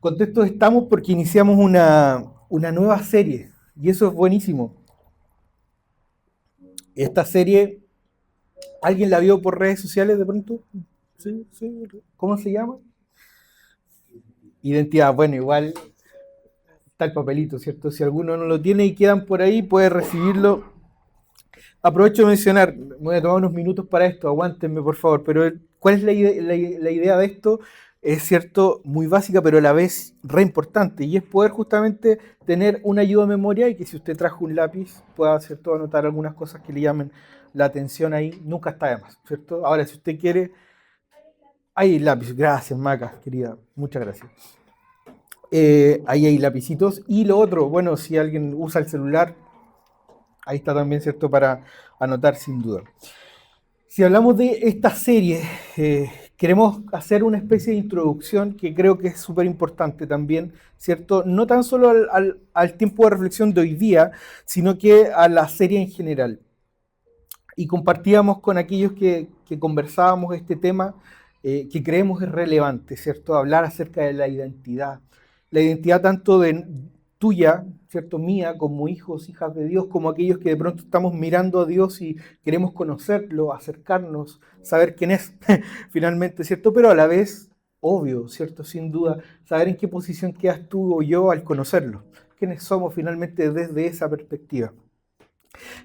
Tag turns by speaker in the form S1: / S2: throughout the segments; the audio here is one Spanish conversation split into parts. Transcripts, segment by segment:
S1: Contentos estamos porque iniciamos una nueva serie y eso es buenísimo. Esta serie, ¿alguien la vio por redes sociales de pronto? Sí, sí. ¿Cómo se llama? Identidad. Bueno, igual está el papelito, ¿cierto? Si alguno no lo tiene y quedan por ahí, puede recibirlo. Aprovecho de mencionar, me voy a tomar unos minutos para esto, aguántenme por favor, pero ¿cuál es la idea de esto? Es cierto, muy básica, pero a la vez re importante, y es poder justamente tener una ayuda de memoria y que si usted trajo un lápiz pueda, ¿cierto?, anotar algunas cosas que le llamen la atención ahí, nunca está de más, ¿cierto? Ahora, si usted quiere, ahí el lápiz, gracias Maca, querida, muchas gracias. Ahí hay lapicitos, y lo otro, bueno, si alguien usa el celular, ahí está también, ¿cierto?, para anotar sin duda. Si hablamos de esta serie, queremos hacer una especie de introducción que creo que es súper importante también, ¿cierto? No tan solo al tiempo de reflexión de hoy día, sino que a la serie en general. Y compartíamos con aquellos que conversábamos este tema que creemos es relevante, ¿cierto? Hablar acerca de la identidad tanto de tuya, ¿cierto? Mía, como hijos, hijas de Dios, como aquellos que de pronto estamos mirando a Dios y queremos conocerlo, acercarnos, saber quién es finalmente, ¿cierto? Pero a la vez, obvio, ¿cierto? Sin duda, saber en qué posición quedas tú o yo al conocerlo. ¿Quiénes somos finalmente desde esa perspectiva?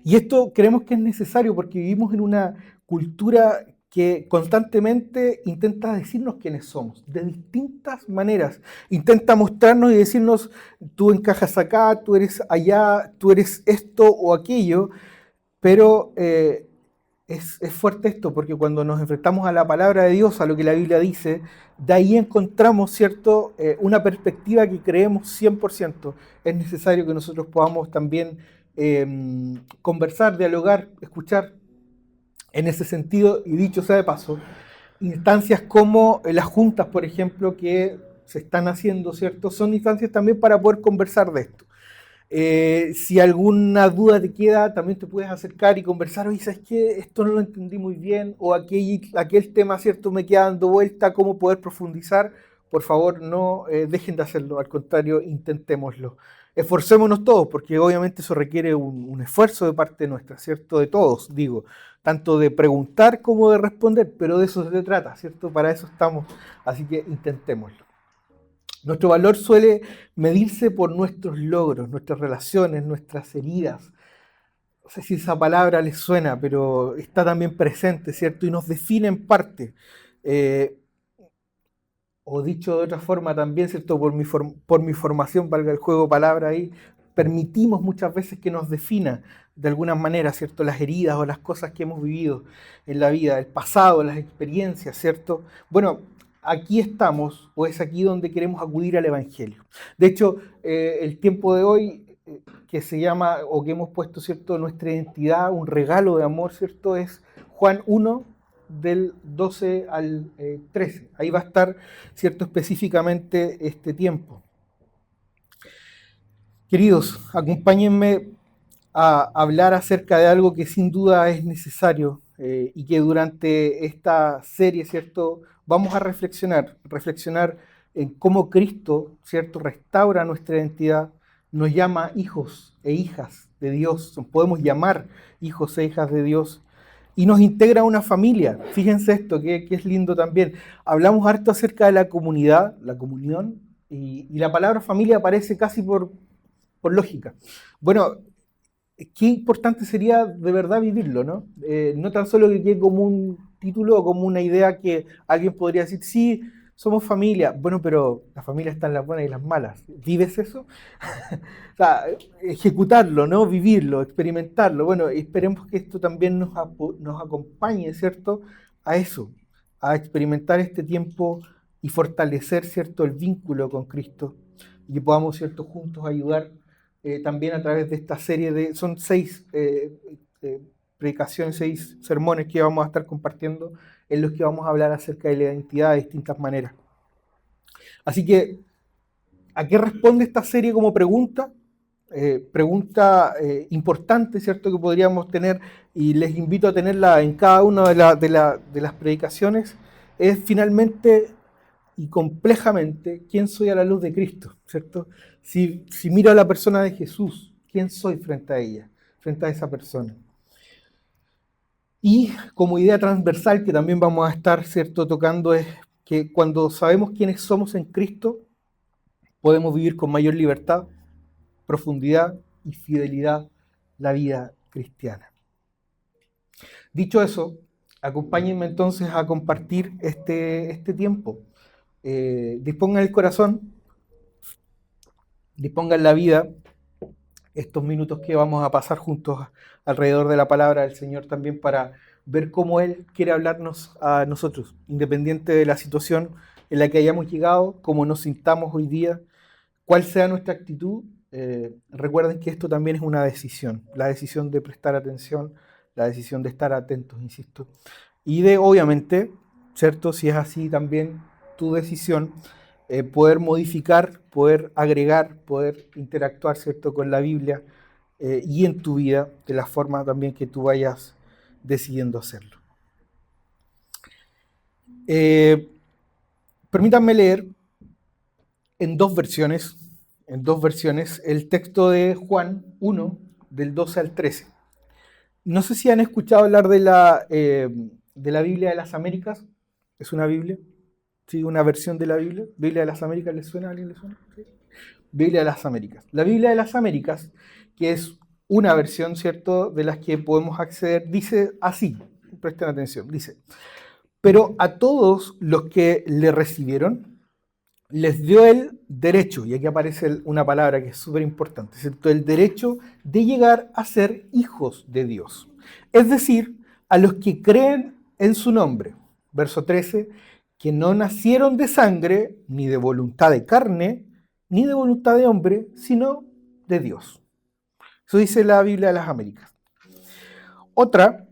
S1: Y esto creemos que es necesario porque vivimos en una cultura que constantemente intenta decirnos quiénes somos, de distintas maneras. Intenta mostrarnos y decirnos, tú encajas acá, tú eres allá, tú eres esto o aquello, pero es fuerte esto, porque cuando nos enfrentamos a la palabra de Dios, a lo que la Biblia dice, de ahí encontramos, ¿cierto?, una perspectiva que creemos 100%. Es necesario que nosotros podamos también conversar, dialogar, escuchar en ese sentido, y dicho sea de paso, instancias como las juntas, por ejemplo, que se están haciendo, ¿cierto? Son instancias también para poder conversar de esto. Si alguna duda te queda, también te puedes acercar y conversar. Oye, ¿sabes qué? Esto no lo entendí muy bien, o aquel tema, ¿cierto?, me queda dando vuelta, ¿cómo poder profundizar? Por favor, no dejen de hacerlo, al contrario, intentémoslo. Esforcémonos todos, porque obviamente eso requiere un esfuerzo de parte nuestra, ¿cierto? De todos, digo, tanto de preguntar como de responder, pero de eso se trata, ¿cierto? Para eso estamos, así que intentémoslo. Nuestro valor suele medirse por nuestros logros, nuestras relaciones, nuestras heridas. No sé si esa palabra les suena, pero está también presente, ¿cierto? Y nos define en parte. Eh, o dicho de otra forma también, ¿cierto? Por mi formación, valga el juego de palabra ahí, permitimos muchas veces que nos defina de alguna manera, ¿cierto? Las heridas o las cosas que hemos vivido en la vida, el pasado, las experiencias, ¿cierto? Bueno, aquí estamos, o es aquí donde queremos acudir al Evangelio. De hecho, el tiempo de hoy, que se llama, o que hemos puesto, ¿cierto?, nuestra identidad, un regalo de amor, ¿cierto?, es Juan 1, del 12 al 13. Ahí va a estar, ¿cierto?, específicamente este tiempo. Queridos, acompáñenme a hablar acerca de algo que sin duda es necesario y que durante esta serie, ¿cierto?, vamos a reflexionar en cómo Cristo, ¿cierto?, restaura nuestra identidad, nos llama hijos e hijas de Dios, nos podemos llamar hijos e hijas de Dios y nos integra a una familia. Fíjense esto, que es lindo también. Hablamos harto acerca de la comunidad, la comunión, y la palabra familia aparece casi por lógica. Bueno, qué importante sería de verdad vivirlo, ¿no? No tan solo que quede como un título o como una idea que alguien podría decir, sí, somos familia. Bueno, pero la familia está en las buenas y las malas. ¿Vives eso? O sea, ejecutarlo, ¿no? Vivirlo, experimentarlo. Bueno, esperemos que esto también nos acompañe, ¿cierto?, a eso, a experimentar este tiempo y fortalecer, ¿cierto?, el vínculo con Cristo y que podamos, ¿cierto?, juntos ayudar también a través de esta serie son 6 predicaciones, 6 sermones que vamos a estar compartiendo en los que vamos a hablar acerca de la identidad de distintas maneras. Así que, ¿a qué responde esta serie como pregunta? Pregunta importante, ¿cierto?, que podríamos tener, y les invito a tenerla en cada una de las predicaciones, es finalmente, y complejamente quién soy a la luz de Cristo, ¿cierto? Si miro a la persona de Jesús, ¿quién soy frente a ella, frente a esa persona? Y como idea transversal que también vamos a estar, ¿cierto?, tocando es que cuando sabemos quiénes somos en Cristo, podemos vivir con mayor libertad, profundidad y fidelidad la vida cristiana. Dicho eso, acompáñenme entonces a compartir este tiempo. Dispongan el corazón, dispongan la vida, estos minutos que vamos a pasar juntos alrededor de la palabra del Señor también para ver cómo Él quiere hablarnos a nosotros, independiente de la situación en la que hayamos llegado, cómo nos sintamos hoy día, cuál sea nuestra actitud. Recuerden que esto también es una decisión, la decisión de prestar atención, la decisión de estar atentos, insisto, y de obviamente, ¿cierto? Si es así también tu decisión, poder modificar, poder agregar, poder interactuar, ¿cierto?, con la Biblia y en tu vida de la forma también que tú vayas decidiendo hacerlo. Permítanme leer en dos versiones el texto de Juan 1, del 12 al 13. No sé si han escuchado hablar de la Biblia de las Américas. ¿Es una Biblia? Sí, una versión de la Biblia. ¿Biblia de las Américas le suena? ¿A alguien le suena? ¿Sí? Biblia de las Américas. La Biblia de las Américas, que es una versión, ¿cierto?, de las que podemos acceder, dice así, presten atención, dice: pero a todos los que le recibieron, les dio el derecho, y aquí aparece una palabra que es súper importante, ¿cierto?, el derecho de llegar a ser hijos de Dios. Es decir, a los que creen en su nombre. Verso 13, que no nacieron de sangre, ni de voluntad de carne, ni de voluntad de hombre, sino de Dios. Eso dice la Biblia de las Américas. Otra,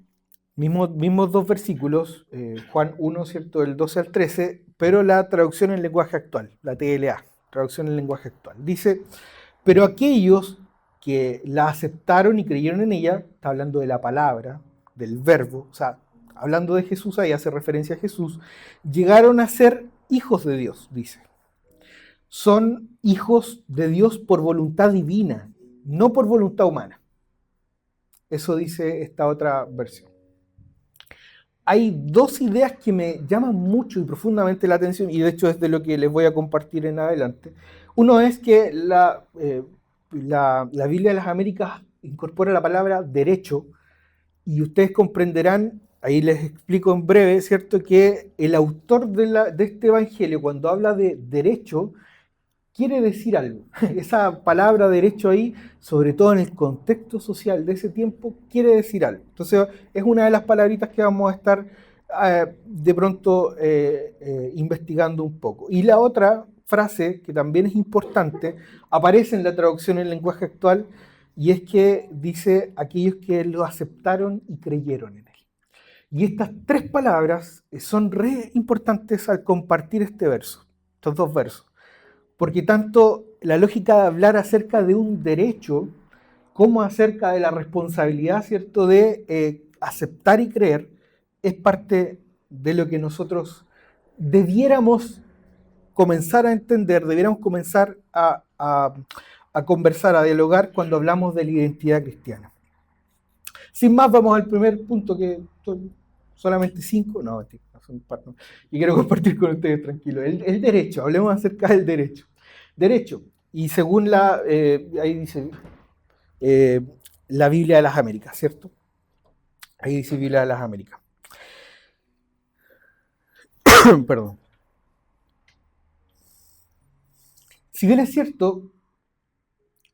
S1: mismos dos versículos, Juan 1, ¿cierto?, del 12 al 13, pero la traducción en lenguaje actual, la TLA, traducción en lenguaje actual. Dice: pero aquellos que la aceptaron y creyeron en ella, está hablando de la palabra, del verbo, o sea, hablando de Jesús, ahí hace referencia a Jesús, llegaron a ser hijos de Dios, dice. Son hijos de Dios por voluntad divina, no por voluntad humana. Eso dice esta otra versión. Hay dos ideas que me llaman mucho y profundamente la atención, y de hecho es de lo que les voy a compartir en adelante. Uno es que la Biblia de las Américas incorpora la palabra derecho, y ustedes comprenderán, ahí les explico en breve, ¿cierto?, que el autor de este evangelio, cuando habla de derecho, quiere decir algo. Esa palabra derecho ahí, sobre todo en el contexto social de ese tiempo, quiere decir algo. Entonces es una de las palabritas que vamos a estar de pronto investigando un poco. Y la otra frase, que también es importante, aparece en la traducción en lenguaje actual, y es que dice: aquellos que lo aceptaron y creyeron en él. Y estas tres palabras son re importantes al compartir este verso, estos dos versos. Porque tanto la lógica de hablar acerca de un derecho como acerca de la responsabilidad, ¿cierto?, de aceptar y creer, es parte de lo que nosotros debiéramos comenzar a entender, debiéramos comenzar a conversar, a dialogar cuando hablamos de la identidad cristiana. Sin más, vamos al primer punto, que son solamente 5, no, son un par, no, y quiero compartir con ustedes tranquilo. El derecho, hablemos acerca del derecho. Derecho, y según ahí dice la Biblia de las Américas, ¿cierto? Ahí dice Biblia de las Américas. Perdón. Si bien es cierto,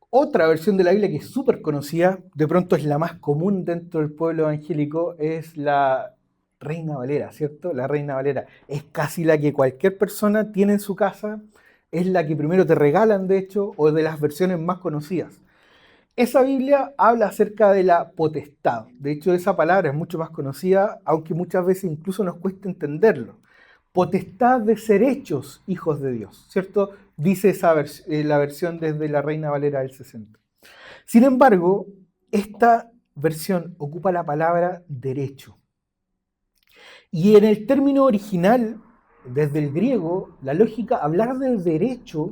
S1: otra versión de la Biblia que es súper conocida, de pronto es la más común dentro del pueblo evangélico, es la Reina Valera, ¿cierto? La Reina Valera es casi la que cualquier persona tiene en su casa, es la que primero te regalan, de hecho, o de las versiones más conocidas. Esa Biblia habla acerca de la potestad. De hecho, esa palabra es mucho más conocida, aunque muchas veces incluso nos cuesta entenderlo. Potestad de ser hechos hijos de Dios, ¿cierto? Dice la versión desde la Reina Valera del 60. Sin embargo, esta versión ocupa la palabra derecho. Y en el término original desde el griego, la lógica, hablar del derecho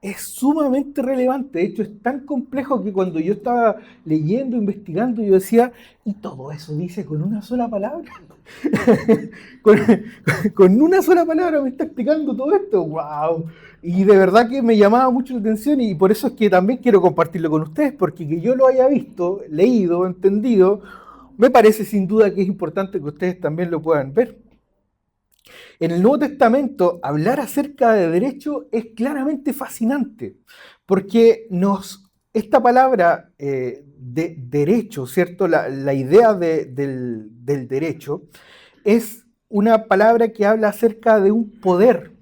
S1: es sumamente relevante. De hecho, es tan complejo que cuando yo estaba leyendo, investigando, yo decía, ¿y todo eso dice con una sola palabra? con, con una sola palabra me está explicando todo esto. ¡Wow! Y de verdad que me llamaba mucho la atención y por eso es que también quiero compartirlo con ustedes, porque que yo lo haya visto, leído, entendido, me parece sin duda que es importante que ustedes también lo puedan ver. En el Nuevo Testamento, hablar acerca de derecho es claramente fascinante, porque esta palabra de derecho, ¿cierto? La idea del derecho es una palabra que habla acerca de un poder,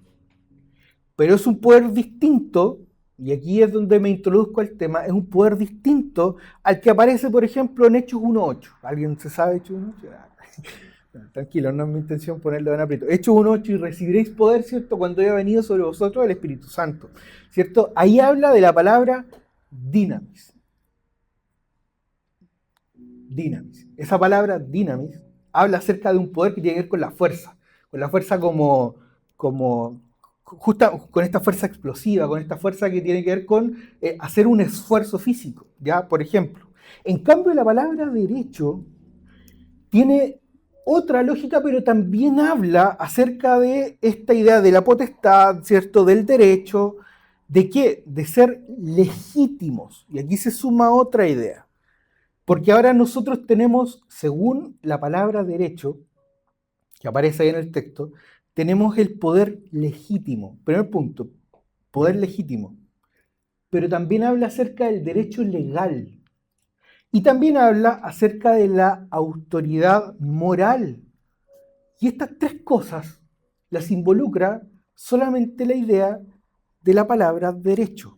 S1: pero es un poder distinto, y aquí es donde me introduzco al tema, es un poder distinto al que aparece, por ejemplo, en Hechos 1.8. ¿Alguien se sabe Hechos 1.8? Tranquilo, no es mi intención ponerlo en aprieto. Hechos 1.8, y recibiréis poder, ¿cierto? Cuando haya venido sobre vosotros el Espíritu Santo, ¿cierto? Ahí habla de la palabra dinamis. Dinamis. Esa palabra dinamis habla acerca de un poder que tiene que ver con la fuerza como justa, con esta fuerza explosiva, con esta fuerza que tiene que ver con hacer un esfuerzo físico, ¿ya? Por ejemplo. En cambio, la palabra derecho tiene otra lógica, pero también habla acerca de esta idea de la potestad, ¿cierto? Del derecho, ¿de qué? De ser legítimos. Y aquí se suma otra idea. Porque ahora nosotros tenemos, según la palabra derecho, que aparece ahí en el texto, tenemos el poder legítimo. Primer punto, poder legítimo. Pero también habla acerca del derecho legal. Y también habla acerca de la autoridad moral. Y estas tres cosas las involucra solamente la idea de la palabra derecho.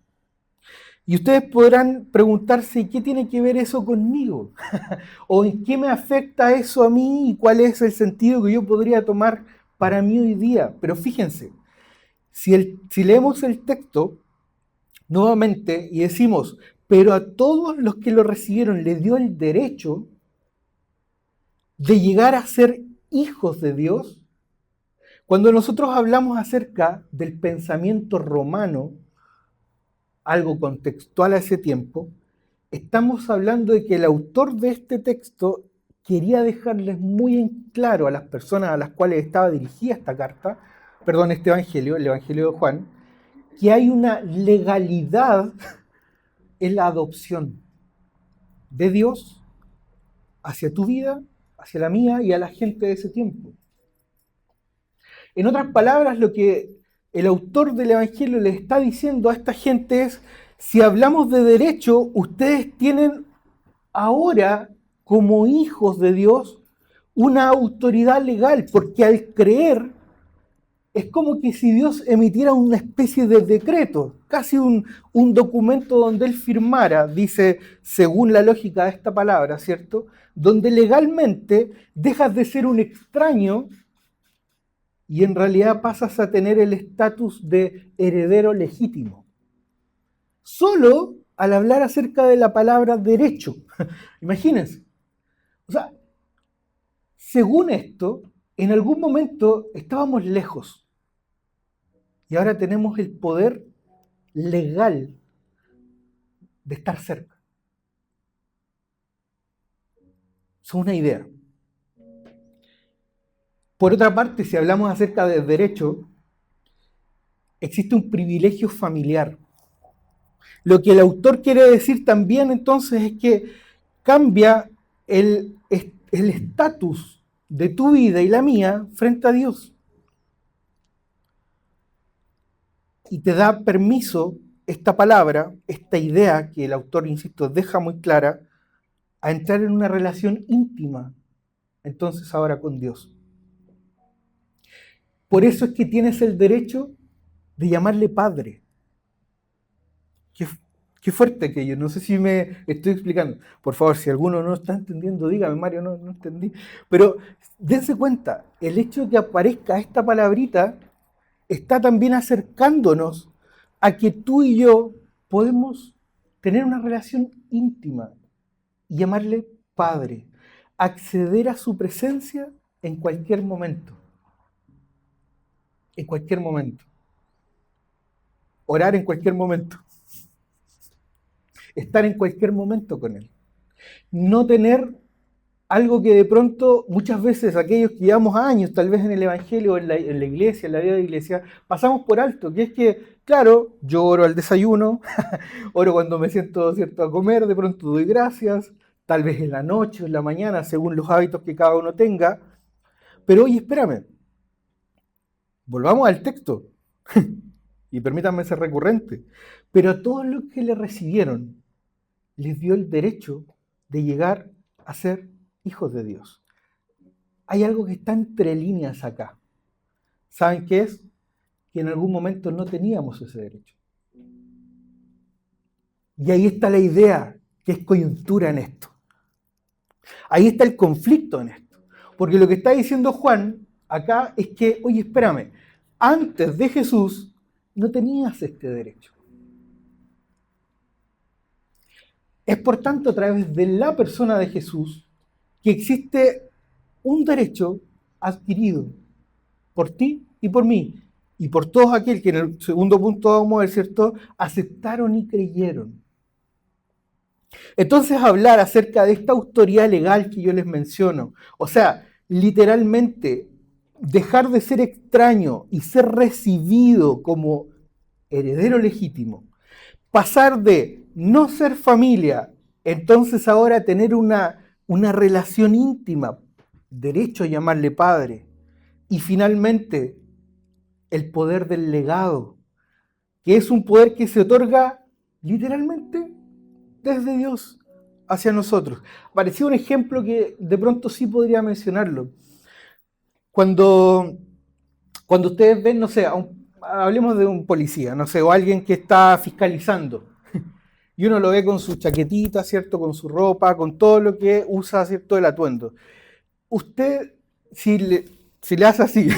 S1: Y ustedes podrán preguntarse, ¿qué tiene que ver eso conmigo? ¿O en qué me afecta eso a mí y cuál es el sentido que yo podría tomar para mí hoy día? Pero fíjense, si leemos el texto nuevamente y decimos, pero a todos los que lo recibieron les dio el derecho de llegar a ser hijos de Dios. Cuando nosotros hablamos acerca del pensamiento romano, algo contextual a ese tiempo, estamos hablando de que el autor de este texto quería dejarles muy en claro a las personas a las cuales estaba dirigida esta carta, perdón, este evangelio, el evangelio de Juan, que hay una legalidad en la adopción de Dios hacia tu vida, hacia la mía y a la gente de ese tiempo. En otras palabras, lo que el autor del Evangelio les está diciendo a esta gente es, si hablamos de derecho, ustedes tienen ahora, como hijos de Dios, una autoridad legal, porque al creer es como que si Dios emitiera una especie de decreto, casi un documento donde Él firmara, dice, según la lógica de esta palabra, ¿cierto? Donde legalmente dejas de ser un extraño y en realidad pasas a tener el estatus de heredero legítimo. Solo al hablar acerca de la palabra derecho. Imagínense. O sea, según esto, en algún momento estábamos lejos y ahora tenemos el poder legal de estar cerca. Es una idea. Por otra parte, si hablamos acerca del derecho, existe un privilegio familiar. Lo que el autor quiere decir también entonces es que cambia el estatus de tu vida y la mía frente a Dios. Y te da permiso esta palabra, esta idea que el autor, insisto, deja muy clara, a entrar en una relación íntima, entonces ahora con Dios. Por eso es que tienes el derecho de llamarle Padre. Qué fuerte aquello, no sé si me estoy explicando. Por favor, si alguno no está entendiendo, dígame, Mario, no entendí. Pero dense cuenta, el hecho de que aparezca esta palabrita está también acercándonos a que tú y yo podemos tener una relación íntima y llamarle Padre, acceder a su presencia en cualquier momento. en cualquier momento. Orar en cualquier momento. Estar en cualquier momento con Él. No tener algo que de pronto, muchas veces aquellos que llevamos años, tal vez en el Evangelio, en la iglesia, en la vida de la iglesia, pasamos por alto, que es que, claro, yo oro al desayuno, oro cuando me siento, ¿cierto?, a comer, de pronto doy gracias, tal vez en la noche o en la mañana, según los hábitos que cada uno tenga, pero oye, espérame, volvamos al texto, y permítanme ser recurrente, pero a todos los que le recibieron, les dio el derecho de llegar a ser hijos de Dios. Hay algo que está entre líneas acá. ¿Saben qué es? Que en algún momento no teníamos ese derecho. Y ahí está la idea, que es coyuntura en esto. Ahí está el conflicto en esto. Porque lo que está diciendo Juan acá es que, oye, espérame, antes de Jesús no tenías este derecho. Es por tanto a través de la persona de Jesús que existe un derecho adquirido por ti y por mí, y por todos aquellos que en el segundo punto vamos a ver, ¿cierto?, aceptaron y creyeron. Entonces hablar acerca de esta autoridad legal que yo les menciono, o sea, literalmente dejar de ser extraño y ser recibido como heredero legítimo, pasar de no ser familia, entonces ahora tener una relación íntima, derecho a llamarle padre, y finalmente el poder del legado, que es un poder que se otorga literalmente desde Dios hacia nosotros. Parecía un ejemplo que de pronto sí podría mencionarlo. Cuando ustedes ven, no sé, hablemos de un policía, no sé, o alguien que está fiscalizando, y uno lo ve con su chaquetita, ¿cierto?, con su ropa, con todo lo que usa, ¿cierto?, el atuendo. Usted, si le hace así,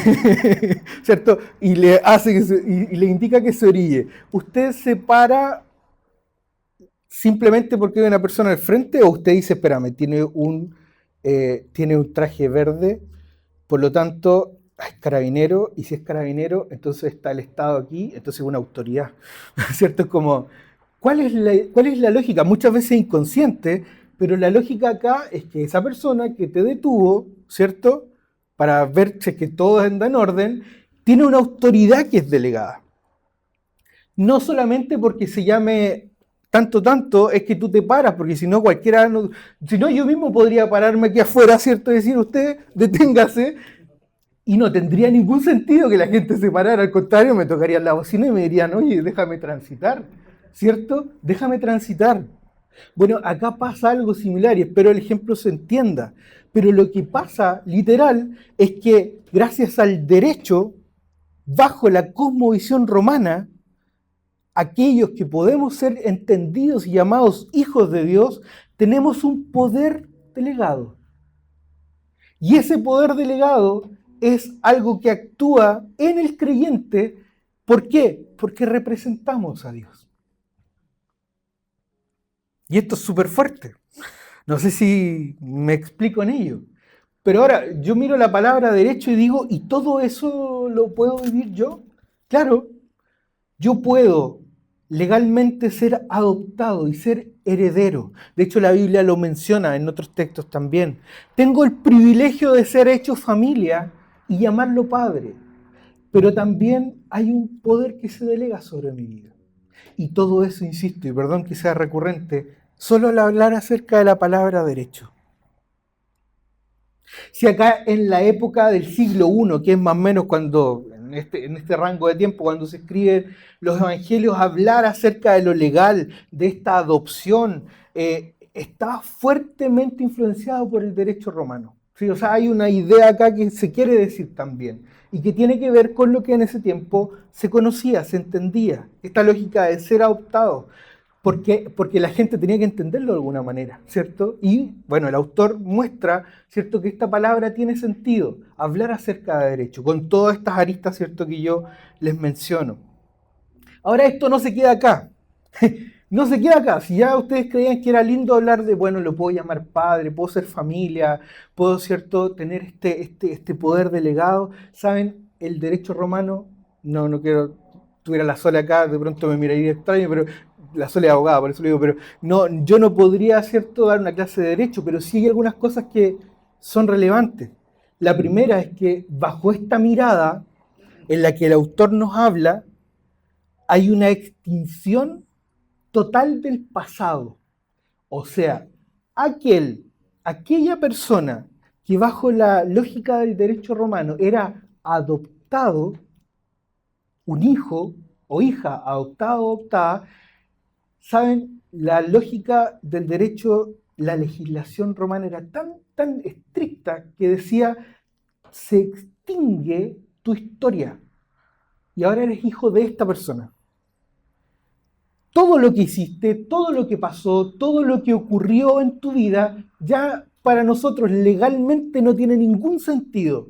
S1: ¿cierto?, y le indica que se orille, ¿usted se para simplemente porque hay una persona al frente, o usted dice, espérame, tiene un traje verde, por lo tanto es carabinero, y si es carabinero, entonces está el Estado aquí, entonces es una autoridad, ¿cierto? Es como, ¿cuál es la lógica? Muchas veces inconsciente, pero la lógica acá es que esa persona que te detuvo, ¿cierto?, para ver si es que todo anda en orden, tiene una autoridad que es delegada. No solamente porque se llame tanto, es que tú te paras, porque si no cualquiera, si no yo mismo podría pararme aquí afuera, ¿cierto?, y decir, usted deténgase, y no tendría ningún sentido que la gente se parara, al contrario, me tocaría la bocina y me dirían, oye, déjame transitar, ¿cierto? Déjame transitar. Bueno, acá pasa algo similar y espero el ejemplo se entienda, pero lo que pasa, literal, es que gracias al derecho, bajo la cosmovisión romana, aquellos que podemos ser entendidos y llamados hijos de Dios, tenemos un poder delegado. Y ese poder delegado es algo que actúa en el creyente. ¿Por qué? Porque representamos a Dios. Y esto es súper fuerte. No sé si me explico en ello. Pero ahora, yo miro la palabra derecho y digo, ¿y todo eso lo puedo vivir yo? Claro, yo puedo legalmente ser adoptado y ser heredero. De hecho, la Biblia lo menciona en otros textos también. Tengo el privilegio de ser hecho familia y llamarlo padre. Pero también hay un poder que se delega sobre mi vida. Y todo eso, insisto, y perdón que sea recurrente, solo al hablar acerca de la palabra derecho. Si acá en la época del siglo I, que es más o menos cuando, en este rango de tiempo, cuando se escriben los evangelios, hablar acerca de lo legal, de esta adopción, está fuertemente influenciado por el derecho romano. ¿Sí? O sea, hay una idea acá que se quiere decir también, y que tiene que ver con lo que en ese tiempo se conocía, se entendía, esta lógica de ser adoptado. Porque la gente tenía que entenderlo de alguna manera, ¿cierto? Y, bueno, el autor muestra, ¿cierto?, que esta palabra tiene sentido, hablar acerca de derecho, con todas estas aristas, ¿cierto?, que yo les menciono. Ahora, esto no se queda acá. No se queda acá. Si ya ustedes creían que era lindo hablar de, bueno, lo puedo llamar padre, puedo ser familia, puedo, ¿cierto?, tener este poder delegado, ¿saben? el derecho romano, no quiero, tuviera la Sole acá, de pronto me miraría extraño, pero la Sole es abogada, por eso lo digo, pero no, yo no podría, ¿cierto?, dar una clase de derecho, pero sí hay algunas cosas que son relevantes. La primera es que bajo esta mirada en la que el autor nos habla, hay una extinción total del pasado. O sea, aquella persona que bajo la lógica del derecho romano era adoptado, un hijo o hija adoptado o adoptada, saben, la lógica del derecho, la legislación romana era tan estricta que decía, se extingue tu historia y ahora eres hijo de esta persona. Todo lo que hiciste, todo lo que pasó, todo lo que ocurrió en tu vida, ya para nosotros legalmente no tiene ningún sentido.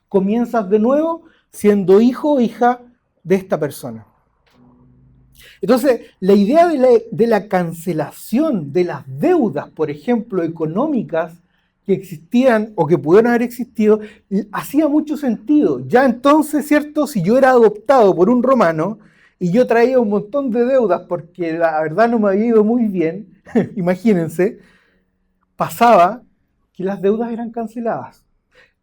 S1: Comienzas de nuevo siendo hijo o hija de esta persona. Entonces, la idea de la cancelación de las deudas, por ejemplo, económicas, que existían o que pudieron haber existido, hacía mucho sentido. Ya entonces, ¿cierto? Si yo era adoptado por un romano y yo traía un montón de deudas porque la verdad no me había ido muy bien, imagínense, pasaba que las deudas eran canceladas.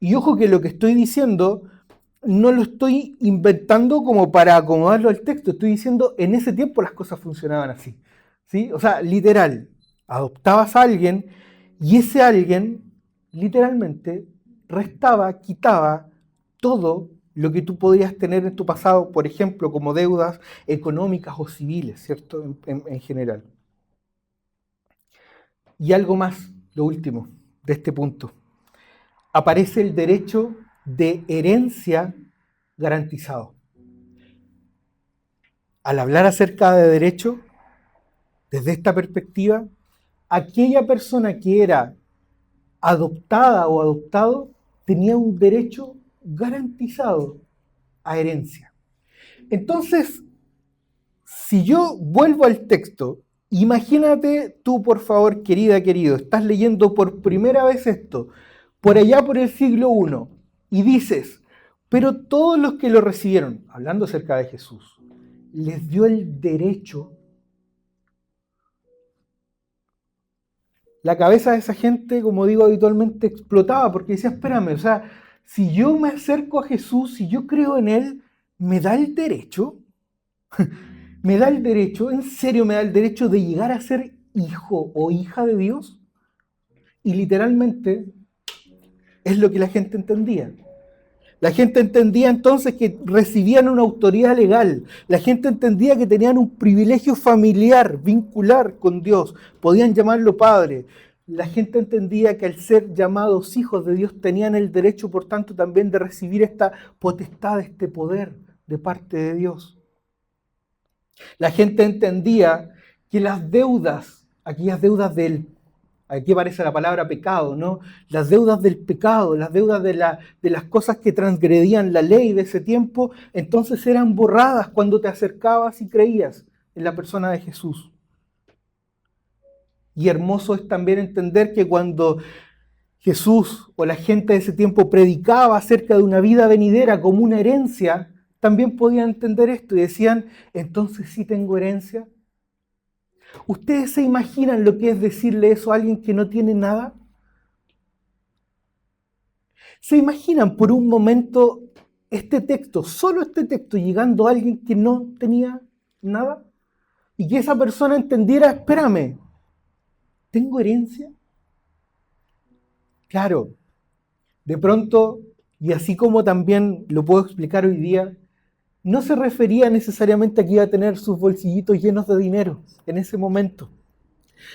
S1: Y ojo que lo que estoy diciendo no lo estoy inventando como para acomodarlo al texto, estoy diciendo en ese tiempo las cosas funcionaban así. ¿Sí? O sea, literal, adoptabas a alguien y ese alguien literalmente restaba, quitaba todo lo que tú podías tener en tu pasado, por ejemplo, como deudas económicas o civiles, ¿cierto? En general. Y algo más, lo último, de este punto. Aparece el derecho de herencia garantizado. Al hablar acerca de derecho, desde esta perspectiva, aquella persona que era adoptada o adoptado tenía un derecho garantizado a herencia. Entonces, si yo vuelvo al texto, imagínate tú, por favor, querida, querido, estás leyendo por primera vez esto, por allá por el siglo I, y dices, pero todos los que lo recibieron, hablando acerca de Jesús, les dio el derecho. La cabeza de esa gente, como digo habitualmente, explotaba porque decía, espérame, o sea, si yo me acerco a Jesús, si yo creo en Él, ¿me da el derecho? ¿Me da el derecho? ¿En serio me da el derecho de llegar a ser hijo o hija de Dios? Y literalmente es lo que la gente entendía. La gente entendía entonces que recibían una autoridad legal. La gente entendía que tenían un privilegio familiar, vincular con Dios. Podían llamarlo padre. La gente entendía que al ser llamados hijos de Dios tenían el derecho, por tanto, también de recibir esta potestad, este poder de parte de Dios. La gente entendía que las deudas, aquellas deudas del, aquí aparece la palabra pecado, ¿no? Las deudas del pecado, las deudas de las cosas que transgredían la ley de ese tiempo, entonces eran borradas cuando te acercabas y creías en la persona de Jesús. Y hermoso es también entender que cuando Jesús o la gente de ese tiempo predicaba acerca de una vida venidera como una herencia, también podían entender esto y decían, entonces sí tengo herencia. ¿Ustedes se imaginan lo que es decirle eso a alguien que no tiene nada? ¿Se imaginan por un momento este texto, solo este texto, llegando a alguien que no tenía nada? Y que esa persona entendiera, espérame, ¿tengo herencia? Claro, de pronto, y así como también lo puedo explicar hoy día, no se refería necesariamente a que iba a tener sus bolsillitos llenos de dinero en ese momento.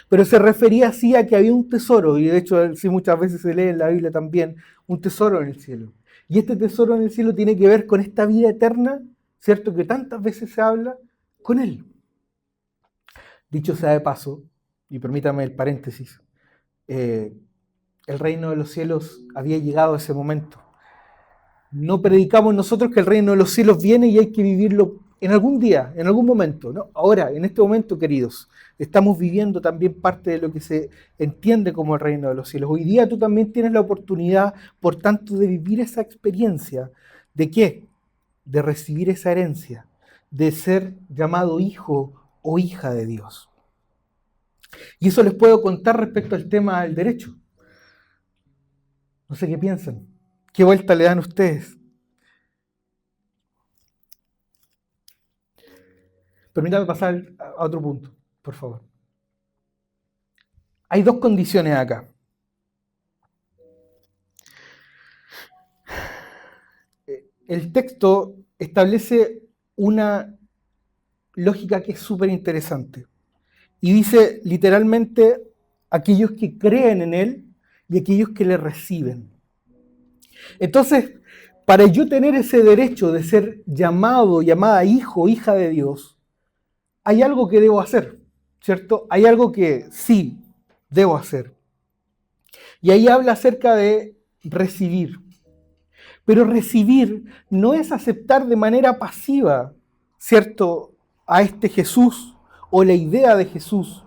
S1: Pero se refería así a que había un tesoro, y de hecho sí muchas veces se lee en la Biblia también, un tesoro en el cielo. Y este tesoro en el cielo tiene que ver con esta vida eterna, ¿cierto? Que tantas veces se habla, con Él. Dicho sea de paso, y permítame el paréntesis, el reino de los cielos había llegado a ese momento. No predicamos nosotros que el reino de los cielos viene y hay que vivirlo en algún día, en algún momento, ¿no? Ahora, en este momento, queridos, estamos viviendo también parte de lo que se entiende como el reino de los cielos. Hoy día tú también tienes la oportunidad, por tanto, de vivir esa experiencia. ¿De qué? de recibir esa herencia, de ser llamado hijo o hija de Dios. Y eso les puedo contar respecto al tema del derecho. No sé qué piensan. ¿Qué vuelta le dan ustedes? Permítame pasar a otro punto, por favor. Hay dos condiciones acá. El texto establece una lógica que es súper interesante. Y dice literalmente aquellos que creen en Él y aquellos que le reciben. Entonces, para yo tener ese derecho de ser llamado, llamada hijo o hija de Dios, hay algo que debo hacer, ¿cierto? Hay algo que sí debo hacer. Y ahí habla acerca de recibir. Pero recibir no es aceptar de manera pasiva, ¿cierto?, a este Jesús o la idea de Jesús.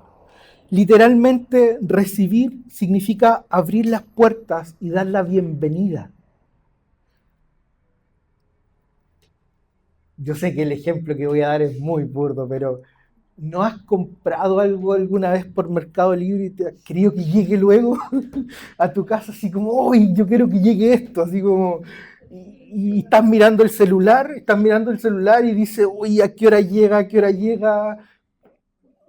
S1: Literalmente recibir significa abrir las puertas y dar la bienvenida. Yo sé que el ejemplo que voy a dar es muy burdo, pero ¿no has comprado algo alguna vez por Mercado Libre y te has querido que llegue luego a tu casa así como, ¡uy, yo quiero que llegue esto! Así como, y estás mirando el celular y dices, uy, ¿a qué hora llega? ¿A qué hora llega?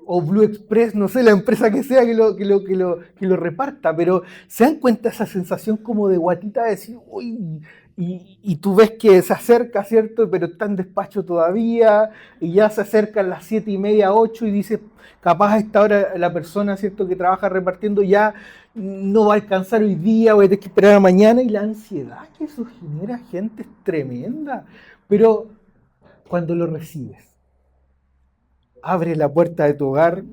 S1: O Blue Express, no sé, la empresa que sea que lo reparta, pero se dan cuenta esa sensación como de guatita de decir, uy, y tú ves que se acerca, ¿cierto? Pero está en despacho todavía, y ya se acercan las 7:30, 8, y dices, capaz a esta hora la persona, ¿cierto?, que trabaja repartiendo ya no va a alcanzar hoy día, voy a tener que esperar a mañana, y la ansiedad que eso genera, gente, es tremenda. Pero cuando lo recibes, abres la puerta de tu hogar,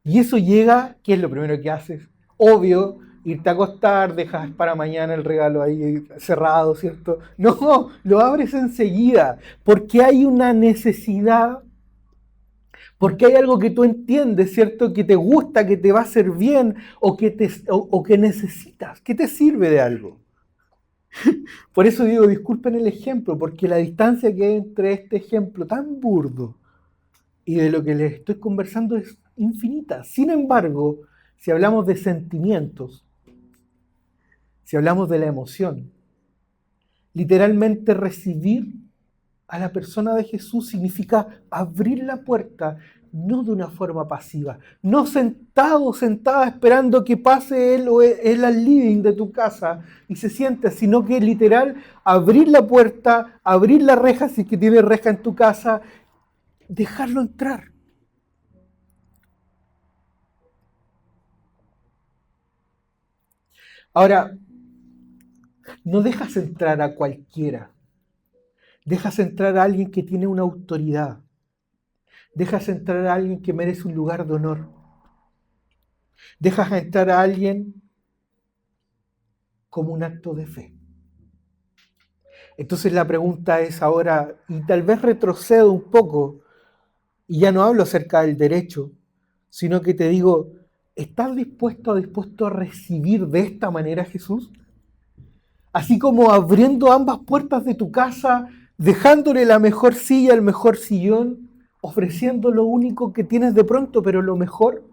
S1: y eso llega, ¿qué es lo primero que haces? Obvio, irte a acostar, dejas para mañana el regalo ahí cerrado, ¿cierto? No, lo abres enseguida, porque hay una necesidad, porque hay algo que tú entiendes, ¿cierto?, que te gusta, que te va a hacer bien, o que necesitas, que te sirve de algo. Por eso digo, disculpen el ejemplo, porque la distancia que hay entre este ejemplo tan burdo y de lo que les estoy conversando es infinita. Sin embargo, si hablamos de sentimientos, si hablamos de la emoción, literalmente recibir a la persona de Jesús significa abrir la puerta, no de una forma pasiva, no sentada esperando que pase él o él al living de tu casa y se siente, sino que literal abrir la puerta, abrir la reja si es que tiene reja en tu casa, dejarlo entrar. Ahora, no dejas entrar a cualquiera, dejas entrar a alguien que tiene una autoridad, dejas entrar a alguien que merece un lugar de honor, dejas entrar a alguien como un acto de fe. Entonces la pregunta es ahora, y tal vez retrocedo un poco, y ya no hablo acerca del derecho, sino que te digo, ¿estás dispuesto a recibir de esta manera a Jesús? Así como abriendo ambas puertas de tu casa, dejándole la mejor silla, el mejor sillón, ofreciendo lo único que tienes de pronto, pero lo mejor.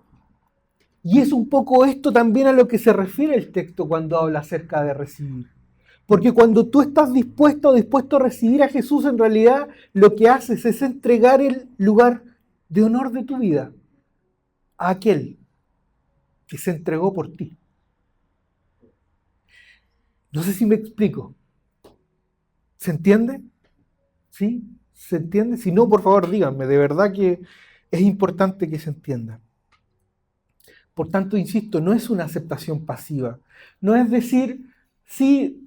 S1: Y es un poco esto también a lo que se refiere el texto cuando habla acerca de recibir. Porque cuando tú estás dispuesto a recibir a Jesús, en realidad lo que haces es entregar el lugar de honor de tu vida a aquel que se entregó por ti. No sé si me explico. ¿Se entiende? ¿Sí? ¿Se entiende? Si no, por favor, díganme. De verdad que es importante que se entienda. Por tanto, insisto, no es una aceptación pasiva. No es decir, sí,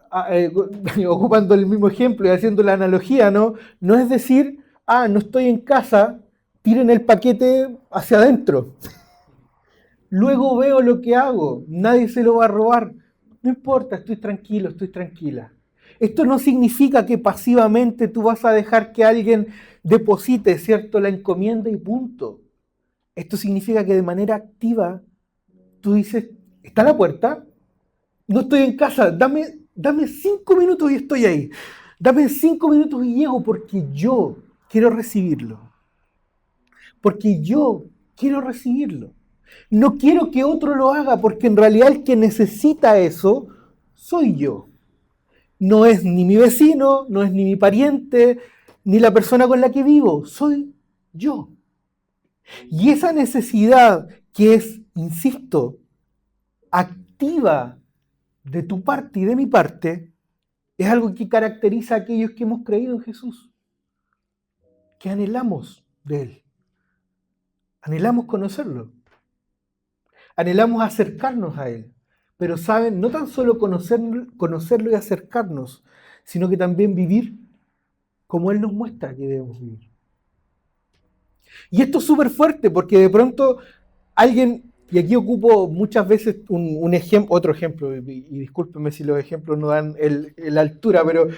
S1: ocupando el mismo ejemplo y haciendo la analogía, ¿no? No es decir, no estoy en casa, tiren el paquete hacia adentro. Luego veo lo que hago, nadie se lo va a robar. No importa, estoy tranquilo, estoy tranquila. Esto no significa que pasivamente tú vas a dejar que alguien deposite, ¿cierto?, la encomienda y punto. Esto significa que de manera activa tú dices, ¿está la puerta? No estoy en casa, Dame 5 minutos y estoy ahí. Dame 5 minutos y llego porque yo quiero recibirlo. Porque yo quiero recibirlo. No quiero que otro lo haga porque en realidad el que necesita eso soy yo. No es ni mi vecino, no es ni mi pariente, ni la persona con la que vivo, soy yo. Y esa necesidad que es, insisto, activa de tu parte y de mi parte, es algo que caracteriza a aquellos que hemos creído en Jesús, que anhelamos de Él, anhelamos conocerlo, anhelamos acercarnos a Él. Pero saben, no tan solo conocerlo y acercarnos, sino que también vivir como Él nos muestra que debemos vivir. Y esto es súper fuerte porque de pronto alguien, y aquí ocupo muchas veces otro ejemplo, y discúlpenme si los ejemplos no dan la altura, pero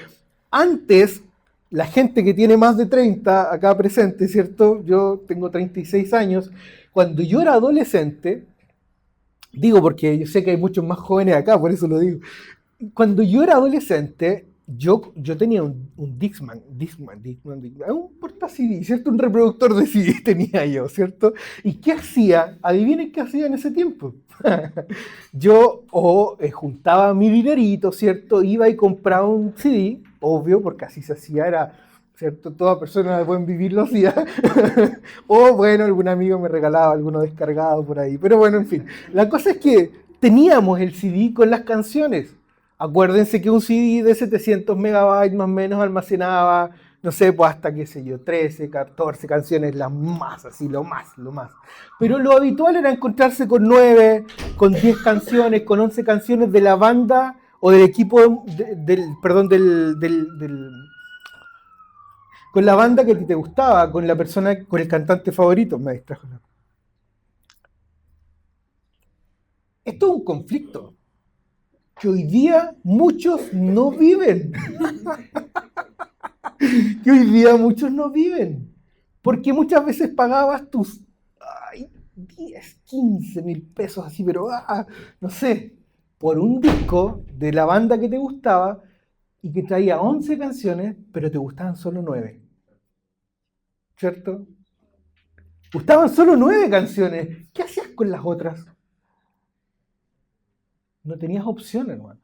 S1: antes la gente que tiene más de 30 acá presente, ¿cierto? Yo tengo 36 años. Cuando yo era adolescente, digo porque yo sé que hay muchos más jóvenes acá, por eso lo digo. Cuando yo era adolescente, yo tenía un Discman, un porta-CD, ¿cierto? Un reproductor de CD tenía yo, ¿cierto? ¿Y qué hacía? Adivinen qué hacía en ese tiempo. Yo juntaba mi dinerito, ¿cierto? Iba y compraba un CD, obvio, porque así se hacía, era, ¿cierto? Toda persona de buen vivir lo hacía. O bueno, algún amigo me regalaba alguno descargado por ahí. Pero bueno, en fin. La cosa es que teníamos el CD con las canciones. Acuérdense que un CD de 700 megabytes más o menos almacenaba, no sé, pues hasta, qué sé yo, 13, 14 canciones, las más, así, lo más. Pero lo habitual era encontrarse con 9, con 10 canciones, con 11 canciones de la banda o del equipo, con la banda que a ti te gustaba, con la persona, con el cantante favorito. Me distrajo. Esto es un conflicto que hoy día muchos no viven. Que hoy día muchos no viven. Porque muchas veces pagabas tus 10, 15 mil pesos así, pero no sé, por un disco de la banda que te gustaba y que traía 11 canciones, pero te gustaban solo 9. ¿Cierto? Gustaban solo 9 canciones. ¿Qué hacías con las otras? No tenías opción, hermano.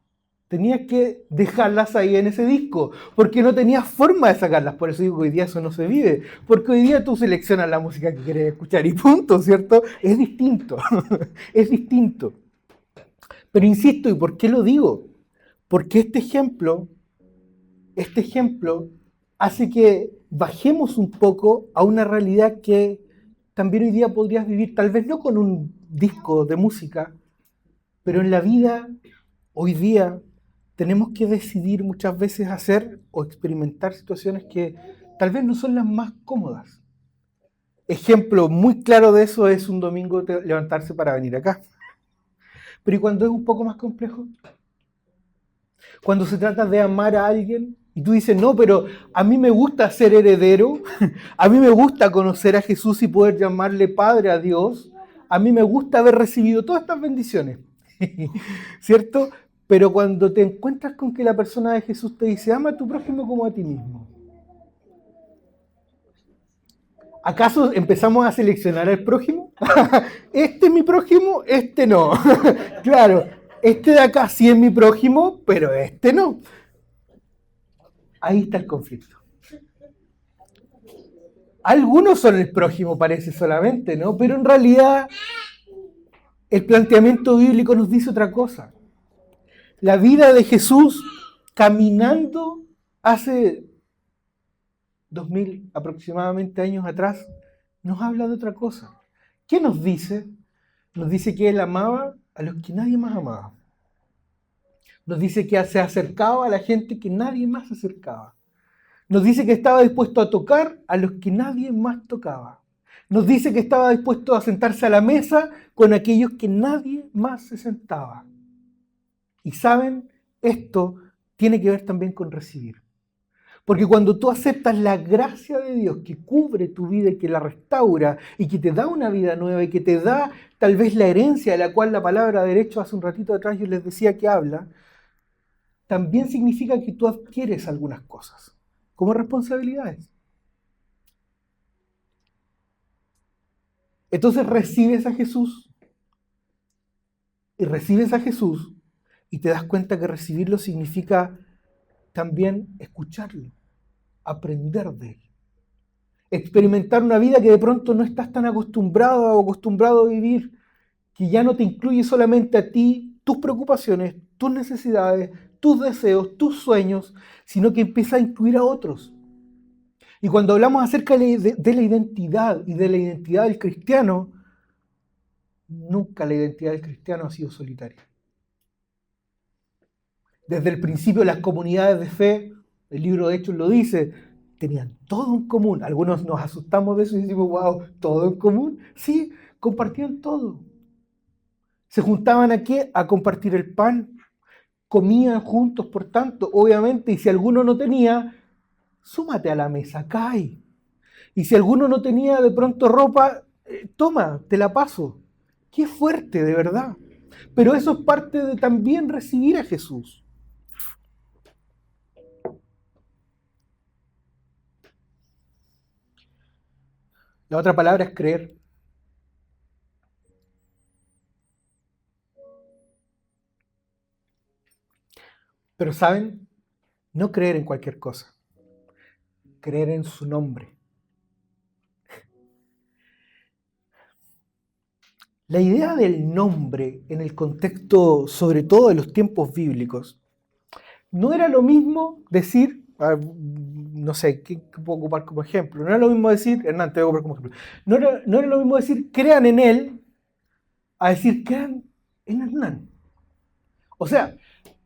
S1: Tenías que dejarlas ahí en ese disco, porque no tenías forma de sacarlas. Por eso digo que hoy día eso no se vive, porque hoy día tú seleccionas la música que quieres escuchar y punto, ¿cierto? Es distinto, es distinto. Pero insisto, ¿y por qué lo digo? Porque este ejemplo hace que bajemos un poco a una realidad que también hoy día podrías vivir, tal vez no con un disco de música, pero en la vida, hoy día, tenemos que decidir muchas veces hacer o experimentar situaciones que tal vez no son las más cómodas. Ejemplo muy claro de eso es un domingo levantarse para venir acá. Pero ¿y cuando es un poco más complejo? Cuando se trata de amar a alguien y tú dices, no, pero a mí me gusta ser heredero, a mí me gusta conocer a Jesús y poder llamarle Padre a Dios, a mí me gusta haber recibido todas estas bendiciones, ¿cierto? Pero cuando te encuentras con que la persona de Jesús te dice, ama a tu prójimo como a ti mismo, ¿acaso empezamos a seleccionar al prójimo? Este es mi prójimo, este no. Claro, este de acá sí es mi prójimo, pero este no. Ahí está el conflicto. Algunos son el prójimo, parece solamente, ¿no? Pero en realidad el planteamiento bíblico nos dice otra cosa. La vida de Jesús caminando hace 2000 aproximadamente años atrás nos habla de otra cosa. ¿Qué nos dice? Nos dice que Él amaba a los que nadie más amaba. Nos dice que se acercaba a la gente que nadie más se acercaba. Nos dice que estaba dispuesto a tocar a los que nadie más tocaba. Nos dice que estaba dispuesto a sentarse a la mesa con aquellos que nadie más se sentaba. Y saben, esto tiene que ver también con recibir. Porque cuando tú aceptas la gracia de Dios que cubre tu vida y que la restaura y que te da una vida nueva y que te da tal vez la herencia de la cual la palabra derecho hace un ratito atrás yo les decía que habla, también significa que tú adquieres algunas cosas, como responsabilidades. Entonces recibes a Jesús, y te das cuenta que recibirlo significa también escucharlo, aprender de él, experimentar una vida que de pronto no estás tan acostumbrado o acostumbrado a vivir, que ya no te incluye solamente a ti, tus preocupaciones, tus necesidades, tus deseos, tus sueños, sino que empieza a incluir a otros. Y cuando hablamos acerca de la identidad y de la identidad del cristiano, nunca la identidad del cristiano ha sido solitaria. Desde el principio las comunidades de fe, el libro de Hechos lo dice, tenían todo en común. Algunos nos asustamos de eso y decimos, wow, ¿todo en común? Sí, compartían todo. Se juntaban aquí a compartir el pan, comían juntos, por tanto, obviamente, y si alguno no tenía, súmate a la mesa, cae. Y si alguno no tenía de pronto ropa, toma, te la paso. Qué fuerte, de verdad. Pero eso es parte de también recibir a Jesús. La otra palabra es creer. Pero ¿saben? No creer en cualquier cosa. Creer en su nombre. La idea del nombre en el contexto, sobre todo de los tiempos bíblicos, no era lo mismo decir, no sé, ¿qué puedo ocupar como ejemplo? No era lo mismo decir, Hernán, te voy a ocupar como ejemplo. No era lo mismo decir crean en él a decir crean en Hernán. O sea,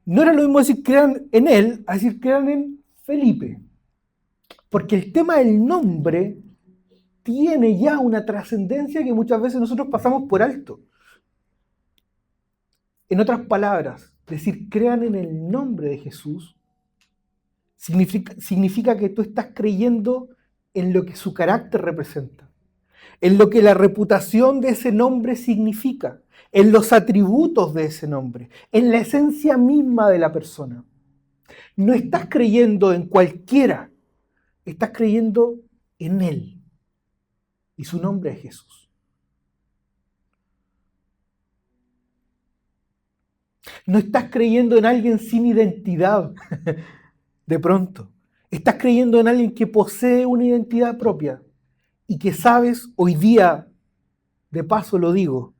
S1: no era lo mismo decir crean en él a decir crean en Felipe. Porque el tema del nombre tiene ya una trascendencia que muchas veces nosotros pasamos por alto. En otras palabras, decir crean en el nombre de Jesús significa que tú estás creyendo en lo que su carácter representa, en lo que la reputación de ese nombre significa, en los atributos de ese nombre, en la esencia misma de la persona. No estás creyendo en cualquiera, estás creyendo en Él. Y su nombre es Jesús. No estás creyendo en alguien sin identidad, de pronto. Estás creyendo en alguien que posee una identidad propia y que sabes, hoy día, de paso lo digo,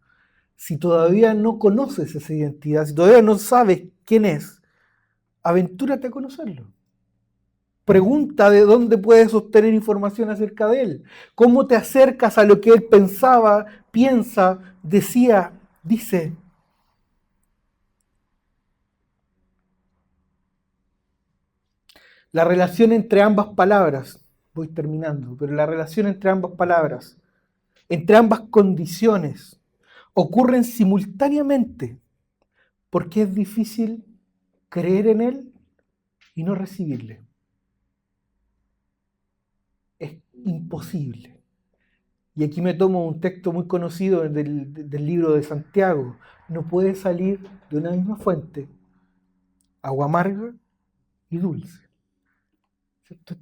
S1: si todavía no conoces esa identidad, si todavía no sabes quién es, aventúrate a conocerlo. Pregunta de dónde puedes obtener información acerca de él. ¿Cómo te acercas a lo que él pensaba, piensa, decía, dice? La relación entre ambas palabras, voy terminando, pero la relación entre ambas palabras, entre ambas condiciones, ocurren simultáneamente, porque es difícil creer en él y no recibirle. Es imposible. Y aquí me tomo un texto muy conocido del libro de Santiago. No puede salir de una misma fuente agua amarga y dulce.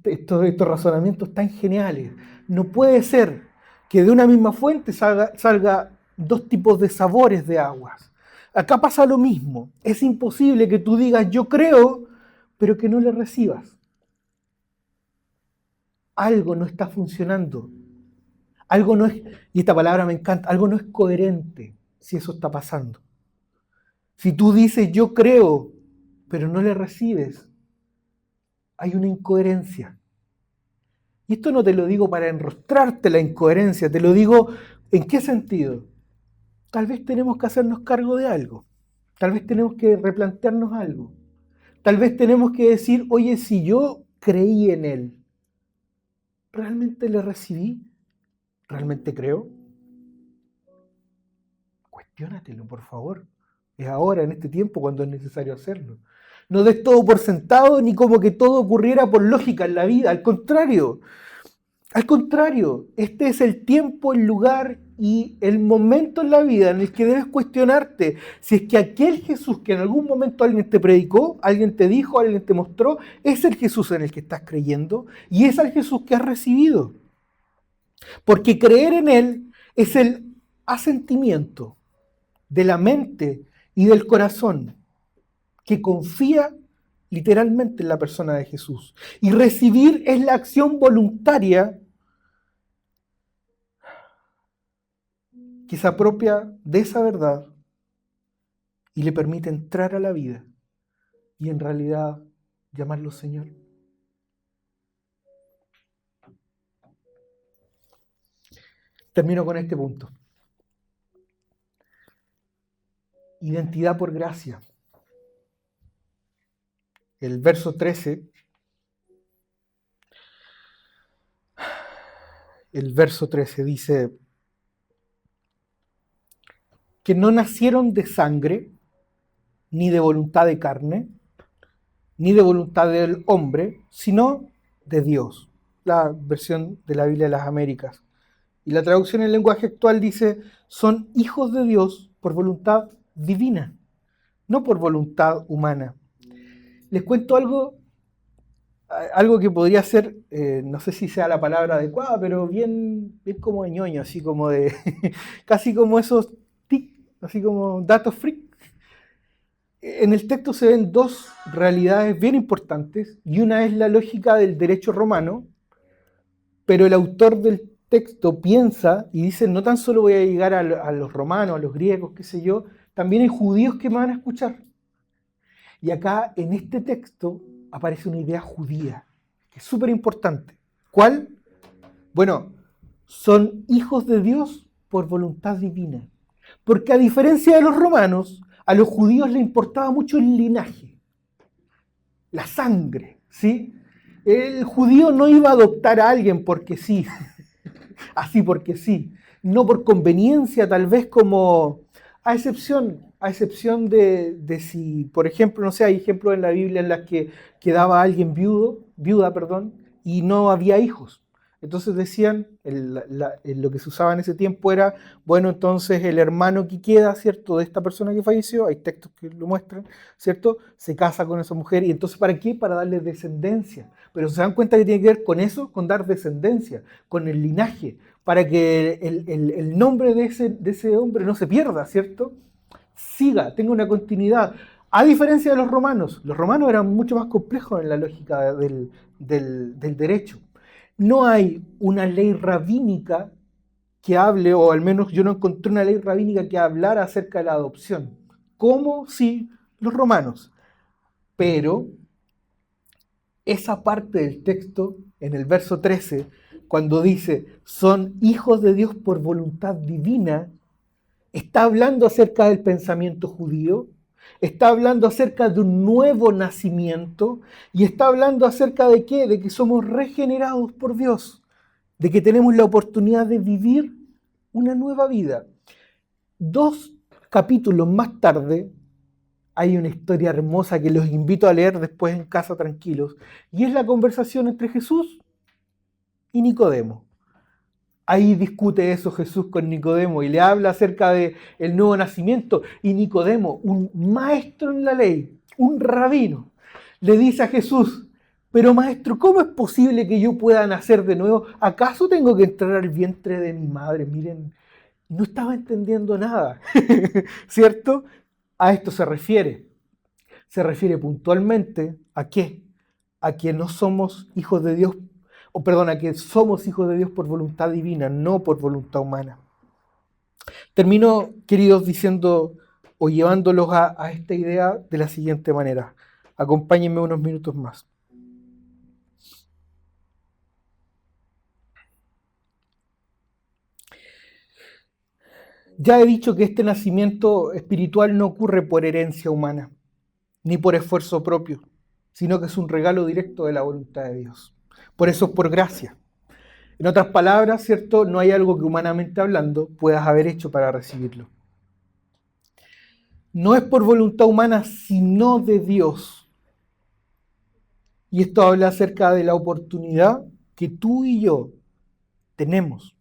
S1: Estos razonamientos tan geniales. No puede ser que de una misma fuente salga dos tipos de sabores de aguas. Acá pasa lo mismo. Es imposible que tú digas yo creo, pero que no le recibas. Algo no está funcionando. Algo no es, y esta palabra me encanta, algo no es coherente si eso está pasando. Si tú dices yo creo, pero no le recibes, hay una incoherencia. Y esto no te lo digo para enrostrarte la incoherencia, te lo digo ¿en qué sentido? Tal vez tenemos que hacernos cargo de algo, tal vez tenemos que replantearnos algo, tal vez tenemos que decir, oye, si yo creí en él, ¿realmente le recibí? ¿Realmente creo? Cuestiónatelo, por favor. Es ahora, en este tiempo, cuando es necesario hacerlo. No des todo por sentado ni como que todo ocurriera por lógica en la vida. Al contrario, Al contrario, este es el tiempo, el lugar y el momento en la vida en el que debes cuestionarte si es que aquel Jesús que en algún momento alguien te predicó, alguien te dijo, alguien te mostró, es el Jesús en el que estás creyendo y es el Jesús que has recibido. Porque creer en Él es el asentimiento de la mente y del corazón que confía literalmente en la persona de Jesús. Y recibir es la acción voluntaria que se apropia de esa verdad y le permite entrar a la vida y en realidad llamarlo Señor. Termino con este punto. Identidad por gracia. El verso 13. El verso 13 dice que no nacieron de sangre, ni de voluntad de carne, ni de voluntad del hombre, sino de Dios. La versión de la Biblia de las Américas. Y la traducción en lenguaje actual dice, son hijos de Dios por voluntad divina, no por voluntad humana. Les cuento algo que podría ser, no sé si sea la palabra adecuada, pero bien como de ñoño, así como de, casi como esos tic, así como datos freak. En el texto se ven dos realidades bien importantes, y una es la lógica del derecho romano, pero el autor del texto piensa y dice, no tan solo voy a llegar a los romanos, a los griegos, qué sé yo, también hay judíos que me van a escuchar. Y acá en este texto aparece una idea judía, que es súper importante. ¿Cuál? Bueno, son hijos de Dios por voluntad divina. Porque a diferencia de los romanos, a los judíos les importaba mucho el linaje, la sangre, ¿sí? El judío no iba a adoptar a alguien porque sí, así porque sí, no por conveniencia, tal vez como a excepción de si, por ejemplo, no sé, hay ejemplos en la Biblia en las que quedaba alguien viuda, y no había hijos. Entonces decían, lo que se usaba en ese tiempo era, bueno, entonces el hermano que queda, ¿cierto?, de esta persona que falleció, hay textos que lo muestran, ¿cierto?, se casa con esa mujer, y entonces ¿para qué? Para darle descendencia. Pero se dan cuenta que tiene que ver con eso, con dar descendencia, con el linaje, para que el nombre de ese hombre no se pierda, ¿cierto? Siga, tenga una continuidad. A diferencia de los romanos eran mucho más complejos en la lógica del derecho. No hay una ley rabínica que hable, o al menos yo no encontré una ley rabínica que hablara acerca de la adopción, como sí los romanos. Pero esa parte del texto, en el verso 13, cuando dice, son hijos de Dios por voluntad divina, está hablando acerca del pensamiento judío, está hablando acerca de un nuevo nacimiento y está hablando acerca de qué, de que somos regenerados por Dios, de que tenemos la oportunidad de vivir una nueva vida. 2 capítulos más tarde hay una historia hermosa que los invito a leer después en casa tranquilos, y es la conversación entre Jesús y Nicodemo. Ahí discute eso Jesús con Nicodemo y le habla acerca del nuevo nacimiento. Y Nicodemo, un maestro en la ley, un rabino, le dice a Jesús, pero maestro, ¿cómo es posible que yo pueda nacer de nuevo? ¿Acaso tengo que entrar al vientre de mi madre? Miren, no estaba entendiendo nada, ¿cierto? A esto se refiere. Se refiere puntualmente a qué? A que no somos hijos de Dios, a que somos hijos de Dios por voluntad divina, no por voluntad humana. Termino, queridos, diciendo o llevándolos a esta idea de la siguiente manera. Acompáñenme unos minutos más. Ya he dicho que este nacimiento espiritual no ocurre por herencia humana, ni por esfuerzo propio, sino que es un regalo directo de la voluntad de Dios. Por eso es por gracia. En otras palabras, ¿cierto? No hay algo que humanamente hablando puedas haber hecho para recibirlo. No es por voluntad humana, sino de Dios. Y esto habla acerca de la oportunidad que tú y yo tenemos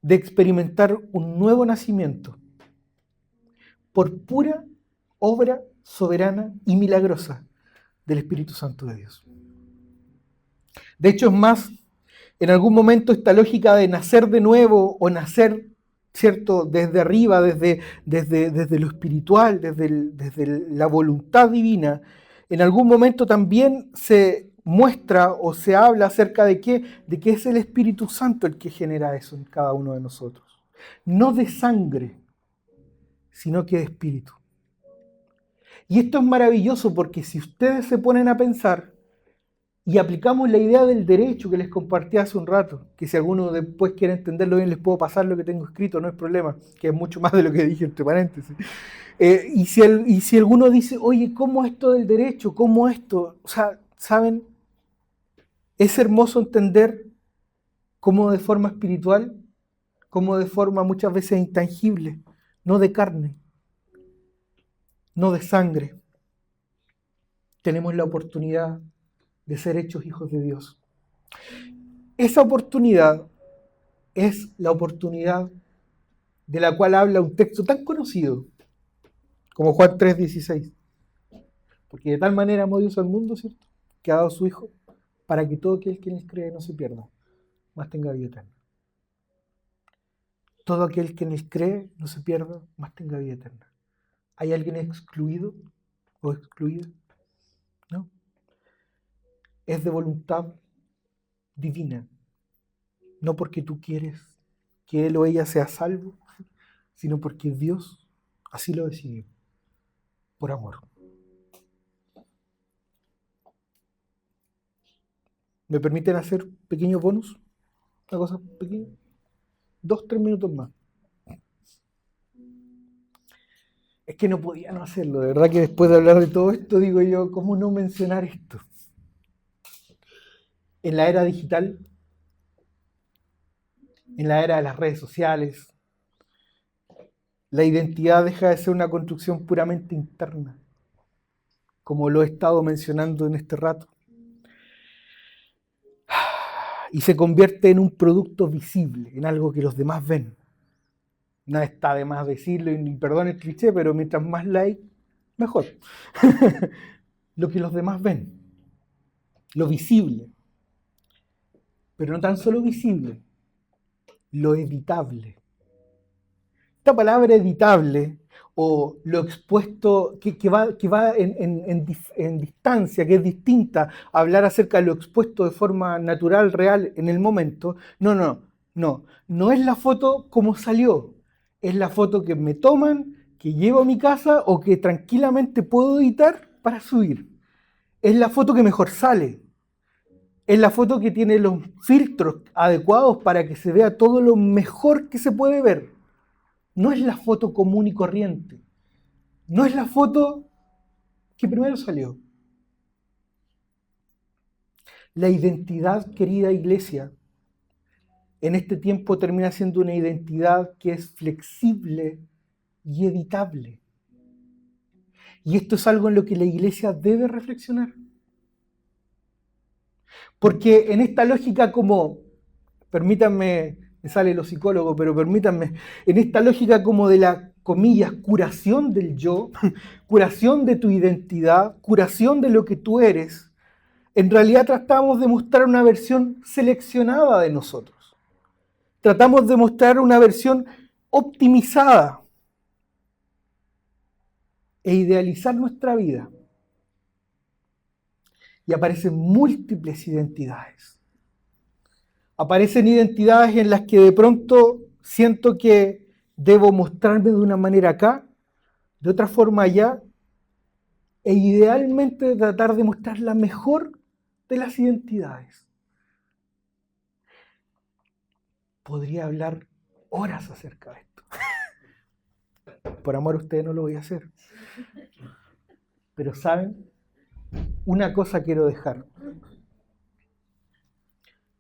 S1: de experimentar un nuevo nacimiento por pura obra soberana y milagrosa del Espíritu Santo de Dios. De hecho, es más, en algún momento esta lógica de nacer de nuevo o nacer, ¿cierto?, desde arriba, desde lo espiritual, desde la voluntad divina, en algún momento también se muestra o se habla acerca de que es el Espíritu Santo el que genera eso en cada uno de nosotros. No de sangre, sino que de espíritu. Y esto es maravilloso porque si ustedes se ponen a pensar y aplicamos la idea del derecho que les compartí hace un rato, que si alguno después quiere entenderlo bien les puedo pasar lo que tengo escrito, no es problema, que es mucho más de lo que dije entre paréntesis. Y si alguno dice, oye, ¿cómo esto del derecho? ¿Cómo esto? O sea, ¿saben? Es hermoso entender cómo de forma espiritual, cómo de forma muchas veces intangible, no de carne, no de sangre, tenemos la oportunidad de ser hechos hijos de Dios. Esa oportunidad es la oportunidad de la cual habla un texto tan conocido como Juan 3:16. Porque de tal manera amó Dios al mundo, ¿cierto?, que ha dado a su Hijo para que todo aquel que en él cree no se pierda, mas tenga vida eterna. Todo aquel que en él cree no se pierda, mas tenga vida eterna. ¿Hay alguien excluido o excluida? No. Es de voluntad divina. No porque tú quieres que él o ella sea salvo, sino porque Dios así lo decidió, por amor. ¿Me permiten hacer un pequeño bonus? Una cosa pequeña. 2-3 minutos más. Es que no podía no hacerlo. De verdad que después de hablar de todo esto, digo yo, ¿cómo no mencionar esto? En la era digital, en la era de las redes sociales, la identidad deja de ser una construcción puramente interna, como lo he estado mencionando en este rato, y se convierte en un producto visible, en algo que los demás ven. No está de más decirlo, y perdón el cliché, pero mientras más like, mejor. Lo que los demás ven, lo visible, pero no tan solo visible, lo editable. Esta palabra editable o lo expuesto, que va en distancia, que es distinta a hablar acerca de lo expuesto de forma natural, real, en el momento, no es la foto como salió, es la foto que me toman, que llevo a mi casa o que tranquilamente puedo editar para subir. Es la foto que mejor sale. Es la foto que tiene los filtros adecuados para que se vea todo lo mejor que se puede ver. No es la foto común y corriente. No es la foto que primero salió. La identidad, querida iglesia, en este tiempo termina siendo una identidad que es flexible y editable. Y esto es algo en lo que la iglesia debe reflexionar. Porque en esta lógica como, permítanme, me sale lo psicólogo, pero permítanme, en esta lógica como de la, comillas, curación del yo, curación de tu identidad, curación de lo que tú eres, en realidad tratamos de mostrar una versión seleccionada de nosotros. Tratamos de mostrar una versión optimizada e idealizar nuestra vida. Y aparecen múltiples identidades. Aparecen identidades en las que de pronto siento que debo mostrarme de una manera acá, de otra forma allá, e idealmente tratar de mostrar la mejor de las identidades. Podría hablar horas acerca de esto. Por amor a ustedes no lo voy a hacer. Pero ¿saben? Una cosa quiero dejar.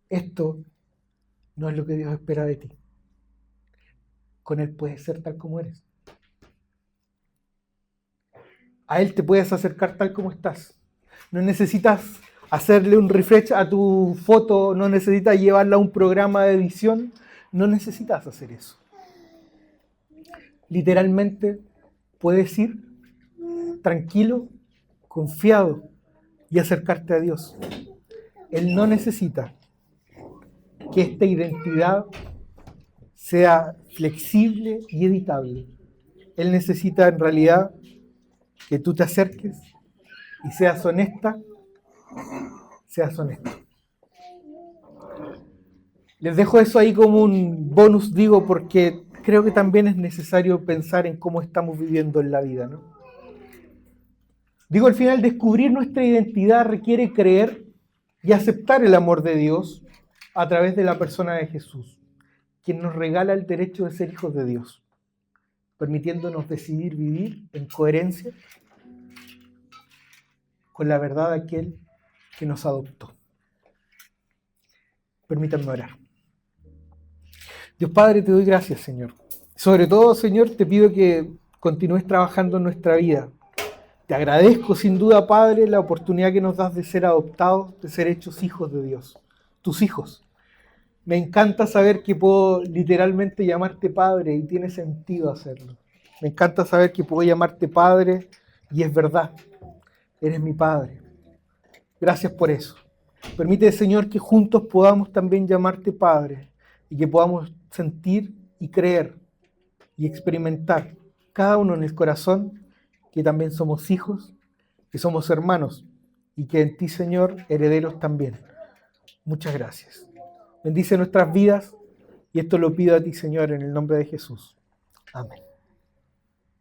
S1: Esto no es lo que Dios espera de ti. Con Él puedes ser tal como eres. A Él te puedes acercar tal como estás. No necesitas hacerle un refresh a tu foto, no necesitas llevarla a un programa de edición, no necesitas hacer eso. Literalmente puedes ir tranquilo, confiado y acercarte a Dios. Él no necesita que esta identidad sea flexible y editable. Él necesita en realidad que tú te acerques y seas honesta, seas honesto. Les dejo eso ahí como un bonus, digo, porque creo que también es necesario pensar en cómo estamos viviendo en la vida, ¿no? Digo, al final, descubrir nuestra identidad requiere creer y aceptar el amor de Dios a través de la persona de Jesús, quien nos regala el derecho de ser hijos de Dios, permitiéndonos decidir vivir en coherencia con la verdad de aquel que nos adoptó. Permítanme orar. Dios Padre, te doy gracias, Señor. Sobre todo, Señor, te pido que continúes trabajando en nuestra vida. Te agradezco sin duda, Padre, la oportunidad que nos das de ser adoptados, de ser hechos hijos de Dios, tus hijos. Me encanta saber que puedo literalmente llamarte Padre y tiene sentido hacerlo. Me encanta saber que puedo llamarte Padre y es verdad, eres mi Padre. Gracias por eso. Permite, Señor, que juntos podamos también llamarte Padre y que podamos sentir y creer y experimentar cada uno en el corazón que también somos hijos, que somos hermanos y que en ti, Señor, herederos también. Muchas gracias. Bendice nuestras vidas y esto lo pido a ti, Señor, en el nombre de Jesús. Amén.